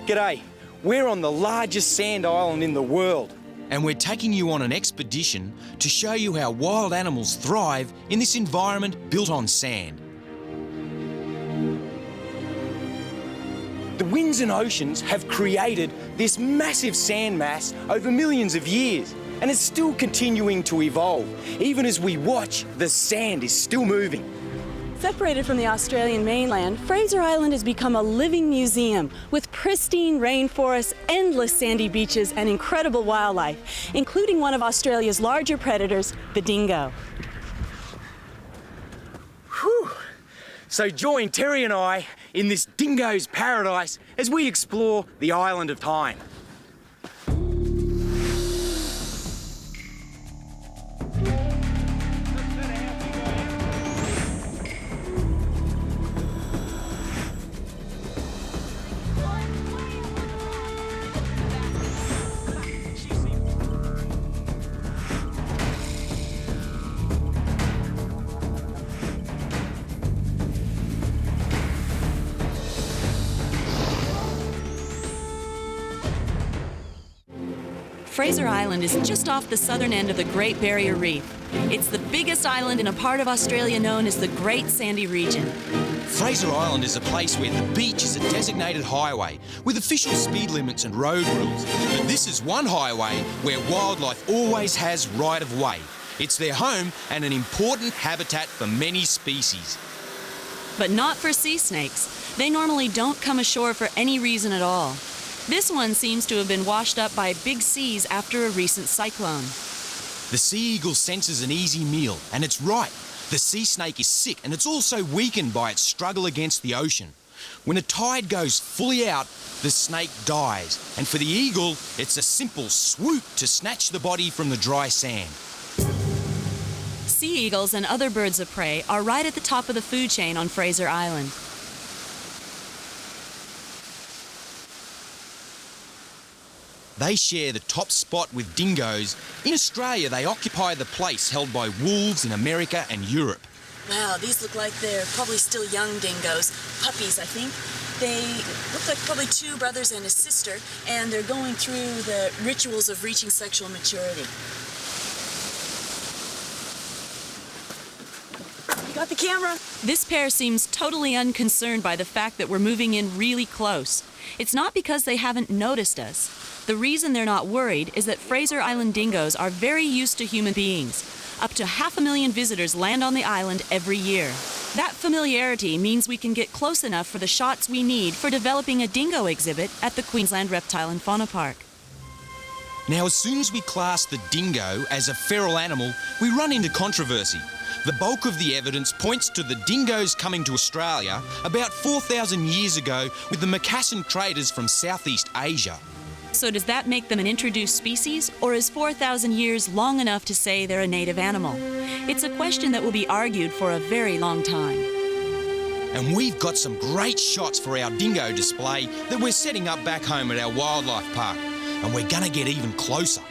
G'day, we're on the largest sand island in the world. And we're taking you on an expedition to show you how wild animals thrive in this environment built on sand. The winds and oceans have created this massive sand mass over millions of years, and it's still continuing to evolve. Even as we watch, the sand is still moving. Separated from the Australian mainland, Fraser Island has become a living museum with pristine rainforests, endless sandy beaches, and incredible wildlife, including one of Australia's larger predators, the dingo. Whew. So join Terri and I in this dingo's paradise as we explore the island of time. Fraser Island is just off the southern end of the Great Barrier Reef. It's the biggest island in a part of Australia known as the Great Sandy Region. Fraser Island is a place where the beach is a designated highway with official speed limits and road rules. But this is one highway where wildlife always has right of way. It's their home and an important habitat for many species. But not for sea snakes. They normally don't come ashore for any reason at all. This one seems to have been washed up by big seas after a recent cyclone. The sea eagle senses an easy meal, and it's right. The sea snake is sick, and it's also weakened by its struggle against the ocean. When a tide goes fully out, the snake dies, and for the eagle, it's a simple swoop to snatch the body from the dry sand. Sea eagles and other birds of prey are right at the top of the food chain on Fraser Island. They share the top spot with dingoes. In Australia, they occupy the place held by wolves in America and Europe. Wow, these look like they're probably still young dingoes. Puppies, I think. They look like probably two brothers and a sister, and they're going through the rituals of reaching sexual maturity. You got the camera? This pair seems totally unconcerned by the fact that we're moving in really close. It's not because they haven't noticed us. The reason they're not worried is that Fraser Island dingoes are very used to human beings. Up to 500,000 visitors land on the island every year. That familiarity means we can get close enough for the shots we need for developing a dingo exhibit at the Queensland Reptile and Fauna Park. Now, as soon as we class the dingo as a feral animal, we run into controversy. The bulk of the evidence points to the dingoes coming to Australia about 4,000 years ago with the Macassan traders from Southeast Asia. So does that make them an introduced species, or is 4,000 years long enough to say they're a native animal? It's a question that will be argued for a very long time. And we've got some great shots for our dingo display that we're setting up back home at our wildlife park, and we're gonna get even closer.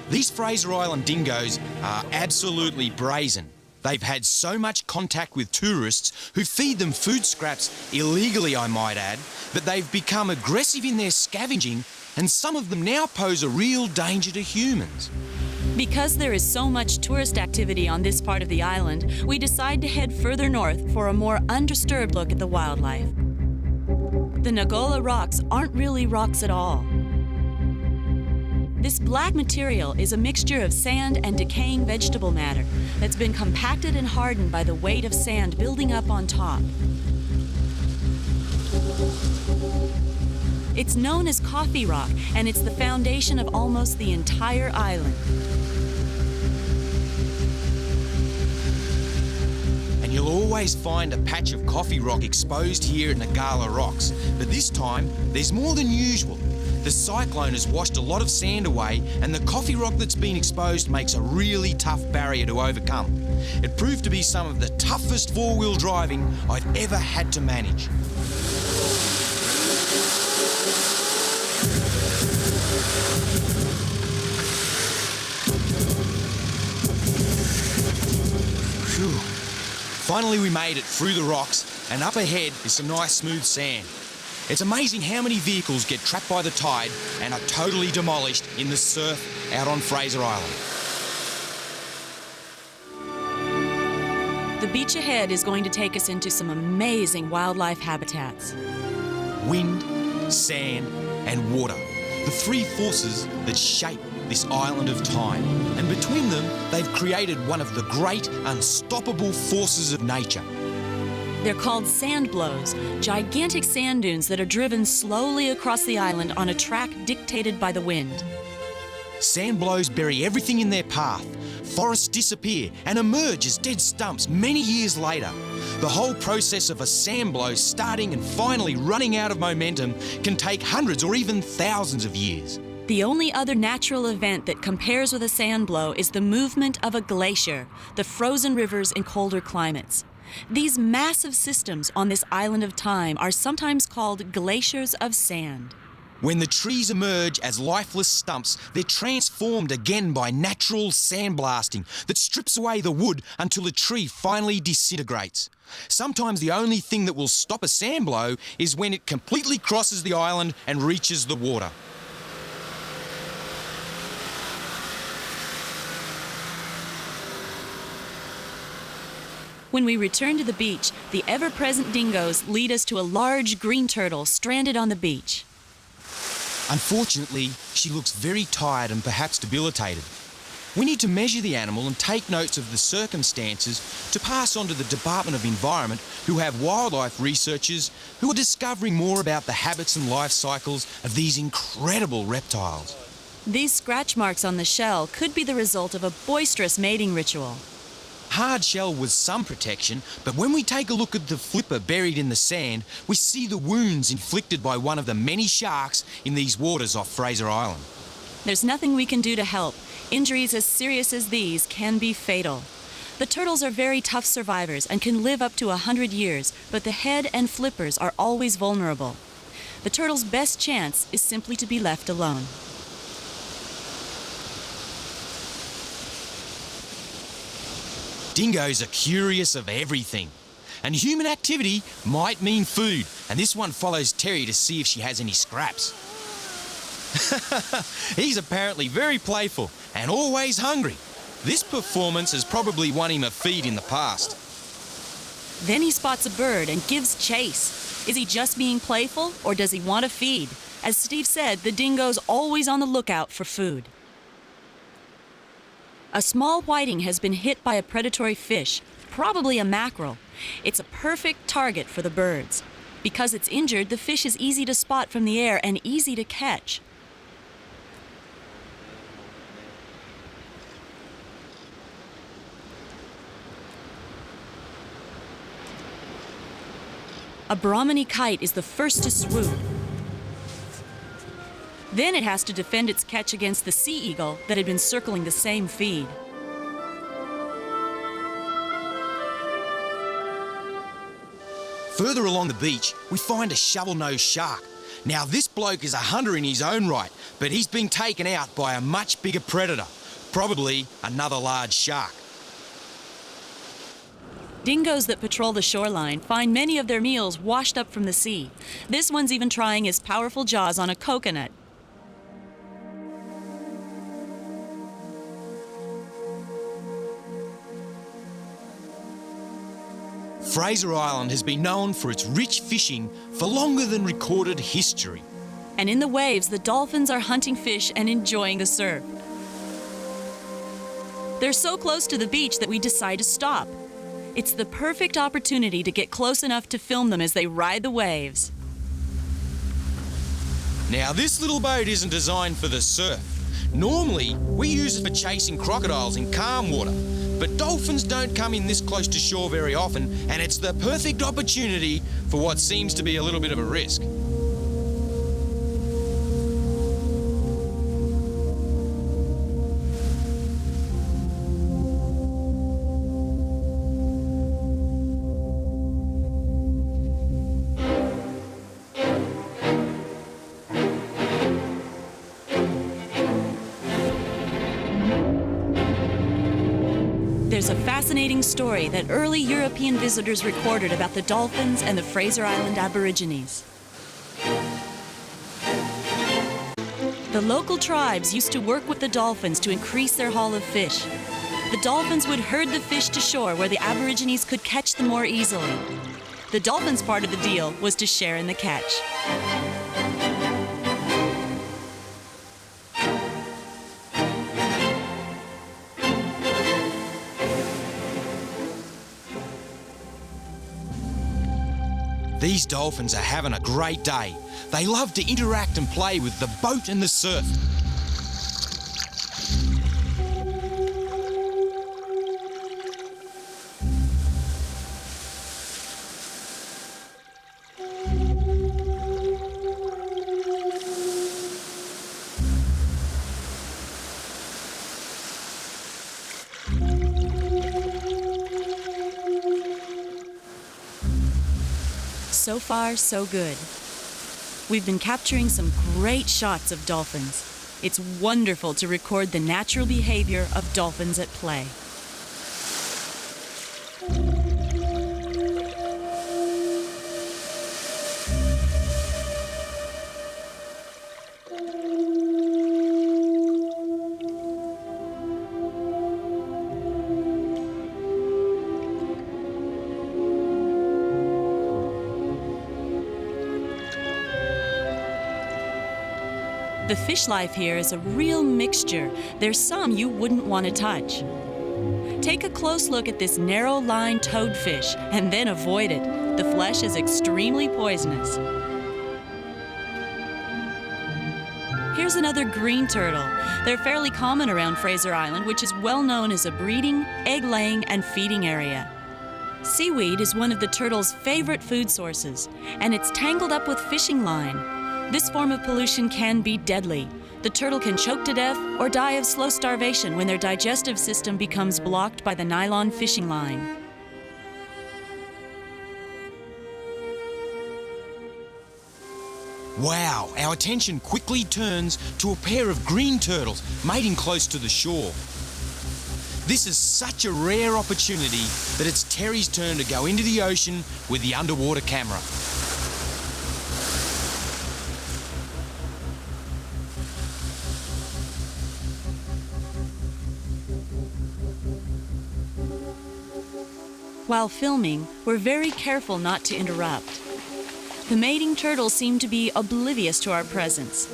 These Fraser Island dingoes are absolutely brazen. They've had so much contact with tourists who feed them food scraps illegally, I might add, that they've become aggressive in their scavenging, and some of them now pose a real danger to humans. Because there is so much tourist activity on this part of the island, we decide to head further north for a more undisturbed look at the wildlife. The Nagola rocks aren't really rocks at all. This black material is a mixture of sand and decaying vegetable matter that's been compacted and hardened by the weight of sand building up on top. It's known as coffee rock, and it's the foundation of almost the entire island. And you'll always find a patch of coffee rock exposed here at Nagola Rocks, but this time there's more than usual. The cyclone has washed a lot of sand away, and the coffee rock that's been exposed makes a really tough barrier to overcome. It proved to be some of the toughest four-wheel driving I've ever had to manage. Phew. Finally we made it through the rocks, and up ahead is some nice smooth sand. It's amazing how many vehicles get trapped by the tide and are totally demolished in the surf out on Fraser Island. The beach ahead is going to take us into some amazing wildlife habitats. Wind, sand and water, the three forces that shape this island of time. And between them, they've created one of the great, unstoppable forces of nature. They're called sand blows, gigantic sand dunes that are driven slowly across the island on a track dictated by the wind. Sand blows bury everything in their path. Forests disappear and emerge as dead stumps many years later. The whole process of a sand blow starting and finally running out of momentum can take hundreds or even thousands of years. The only other natural event that compares with a sand blow is the movement of a glacier, the frozen rivers in colder climates. These massive systems on this island of time are sometimes called glaciers of sand. When the trees emerge as lifeless stumps, they're transformed again by natural sandblasting that strips away the wood until a tree finally disintegrates. Sometimes the only thing that will stop a sand blow is when it completely crosses the island and reaches the water. When we return to the beach, the ever-present dingoes lead us to a large green turtle stranded on the beach. Unfortunately, she looks very tired and perhaps debilitated. We need to measure the animal and take notes of the circumstances to pass on to the Department of Environment, who have wildlife researchers who are discovering more about the habits and life cycles of these incredible reptiles. These scratch marks on the shell could be the result of a boisterous mating ritual. Hard shell was some protection, but when we take a look at the flipper buried in the sand, we see the wounds inflicted by one of the many sharks in these waters off Fraser Island. There's nothing we can do to help. Injuries as serious as these can be fatal. The turtles are very tough survivors and can live up to 100 years, but the head and flippers are always vulnerable. The turtle's best chance is simply to be left alone. Dingoes are curious of everything, and human activity might mean food, and this one follows Terry to see if she has any scraps. He's apparently very playful and always hungry. This performance has probably won him a feed in the past. Then he spots a bird and gives chase. Is he just being playful, or does he want a feed? As Steve said, the dingo's always on the lookout for food. A small whiting has been hit by a predatory fish, probably a mackerel. It's a perfect target for the birds. Because it's injured, the fish is easy to spot from the air and easy to catch. A Brahminy kite is the first to swoop. Then it has to defend its catch against the sea eagle that had been circling the same feed. Further along the beach, we find a shovel-nosed shark. Now, this bloke is a hunter in his own right, but he's been taken out by a much bigger predator, probably another large shark. Dingoes that patrol the shoreline find many of their meals washed up from the sea. This one's even trying his powerful jaws on a coconut. Fraser Island has been known for its rich fishing for longer than recorded history. And in the waves, the dolphins are hunting fish and enjoying the surf. They're so close to the beach that we decide to stop. It's the perfect opportunity to get close enough to film them as they ride the waves. Now, this little boat isn't designed for the surf. Normally, we use it for chasing crocodiles in calm water, but dolphins don't come in this close to shore very often, and it's the perfect opportunity for what seems to be a little bit of a risk. There's a fascinating story that early European visitors recorded about the dolphins and the Fraser Island Aborigines. The local tribes used to work with the dolphins to increase their haul of fish. The dolphins would herd the fish to shore where the Aborigines could catch them more easily. The dolphins' part of the deal was to share in the catch. These dolphins are having a great day. They love to interact and play with the boat and the surf. So far, so good. We've been capturing some great shots of dolphins. It's wonderful to record the natural behavior of dolphins at play. The fish life here is a real mixture. There's some you wouldn't want to touch. Take a close look at this narrow-line toadfish and then avoid it. The flesh is extremely poisonous. Here's another green turtle. They're fairly common around Fraser Island, which is well known as a breeding, egg-laying, and feeding area. Seaweed is one of the turtle's favorite food sources, and it's tangled up with fishing line. This form of pollution can be deadly. The turtle can choke to death or die of slow starvation when their digestive system becomes blocked by the nylon fishing line. Wow, our attention quickly turns to a pair of green turtles mating close to the shore. This is such a rare opportunity that it's Terry's turn to go into the ocean with the underwater camera. While filming, we're very careful not to interrupt. The mating turtles seem to be oblivious to our presence.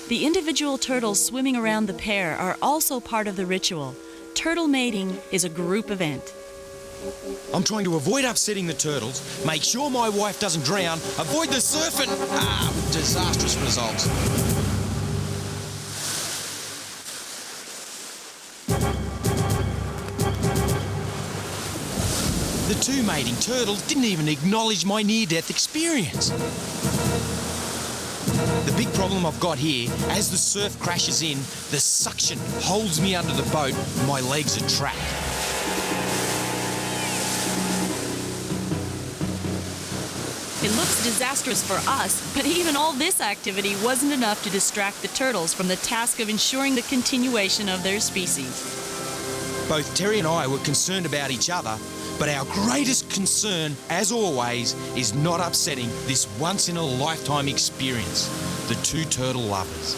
The individual turtles swimming around the pair are also part of the ritual. Turtle mating is a group event. I'm trying to avoid upsetting the turtles, make sure my wife doesn't drown, avoid the surfing. Disastrous results. The two mating turtles didn't even acknowledge my near-death experience. The big problem I've got here, as the surf crashes in, the suction holds me under the boat and my legs are trapped. It looks disastrous for us, but even all this activity wasn't enough to distract the turtles from the task of ensuring the continuation of their species. Both Terry and I were concerned about each other, but our greatest concern, as always, is not upsetting this once-in-a-lifetime experience, the two turtle lovers.